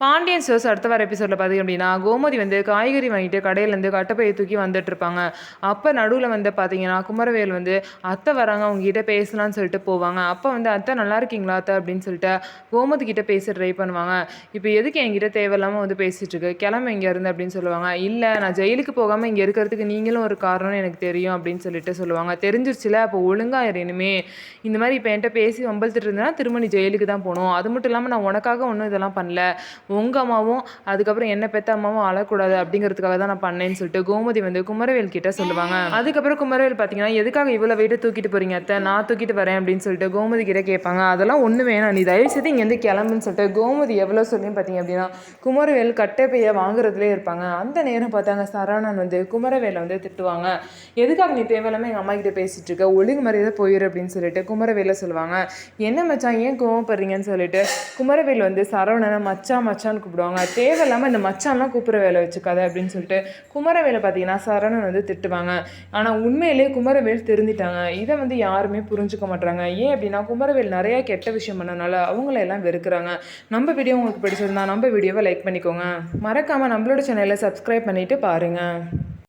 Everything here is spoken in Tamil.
பாண்டியன் ஸ்டோர்ஸ் அடுத்த வார எபிசோடில் பார்த்தீங்க அப்படின்னா, கோமதி வந்து காய்கறி வாங்கிட்டு கடையிலேருந்து கட்டப்பையை தூக்கி வந்துட்டுருப்பாங்க. அப்போ நடுவில் வந்து பார்த்தீங்கன்னா, குமரவேல் வந்து அத்தை வராங்க அவங்ககிட்ட பேசலான்னு சொல்லிட்டு போவாங்க. அப்போ வந்து அத்தை நல்லா இருக்கீங்களா அத்தை அப்படின்னு சொல்லிட்டு கோமதி கிட்ட பேச ட்ரை பண்ணுவாங்க. இப்போ எதுக்கு என்கிட்ட தேவையில்லாமல் வந்து பேசிகிட்டு இருக்கு, கிளம்பு இங்கேருந்து அப்படின்னு சொல்லுவாங்க. இல்லை நான் ஜெயிலுக்கு போகாமல் இங்கே இருக்கிறதுக்கு நீங்களும் ஒரு காரணம்னு எனக்கு தெரியும் அப்படின்னு சொல்லிட்டு சொல்லுவாங்க. தெரிஞ்சிருச்சுல அப்போ ஒழுங்காக இனிமே இந்த மாதிரி இப்போ என்கிட்ட பேசி வம்பழுத்துட்டு இருந்தேன்னா திரும்ப நீ ஜெயிலுக்கு தான் போகணும். அது மட்டும் இல்லாமல் நான் உனக்காக ஒன்றும் இதெல்லாம் பண்ணல, உங்கள் அம்மாவும் அதுக்கப்புறம் என்ன பெற்ற அம்மாவும் அழக்கூடாது அப்படிங்கிறதுக்காக தான் நான் பண்ணேன்னு சொல்லிட்டு கோமதி வந்து குமரவேல் கிட்ட சொல்லுவாங்க. அதுக்கப்புறம் குமரவேல் பார்த்தீங்கன்னா, எதுக்காக இவ்வளோ வெயிட்டை தூக்கிட்டு போறீங்க அத்தை, நான் தூக்கிட்டு வரேன் அப்படின்னு சொல்லிட்டு கோமதி கிட்ட கேட்பாங்க. அதெல்லாம் ஒன்று வேணாம், நீ தயவு செய்து இங்கேருந்து கிளம்புன்னு சொல்லிட்டு கோமதி எவ்வளோ சொல்லியும் பார்த்தீங்க அப்படின்னா குமரவேல் கட்டைப்பையை வாங்குறதுலேயே இருப்பாங்க. அந்த நேரம் பார்த்தாங்க சரவணன் வந்து குமரவேலை வந்து திட்டுவாங்க. எதுக்காக நீ தேவையில்லாமல் எங்கள் அம்மா கிட்ட பேசிட்டு இருக்க, ஒழுங்கு மரியாதை போயிரு அப்படின்னு சொல்லிட்டு குமரவேலை சொல்லுவாங்க. என்ன மச்சான் ஏன் கோவப்படுறீங்கன்னு சொல்லிட்டு குமரவேல் வந்து சரவணனை மச்சான் மச்சான்னு கூப்பிடுவாங்க. தேவையில்லாமல் இந்த மச்சான்லாம் கூப்பிட்ற வேலை வச்சுக்காத அப்படின்னு சொல்லிட்டு குமரவேலை பார்த்தீங்கன்னா சரவணன் வந்து திட்டுவாங்க. ஆனால் உண்மையிலேயே குமரவேல் திருந்திட்டாங்க. இதை வந்து யாருமே புரிஞ்சுக்க மாட்டாங்க. ஏன் அப்படின்னா குமரவேல் நிறையா கெட்ட விஷயம் பண்ணனால அவங்களெல்லாம் வெறுக்கிறாங்க. நம்ம வீடியோ உங்களுக்கு பிடிச்சிருந்தா நம்ம வீடியோவை லைக் பண்ணிக்கோங்க. மறக்காமல் நம்மளோட சேனலை சப்ஸ்கிரைப் பண்ணிவிட்டு பாருங்கள்.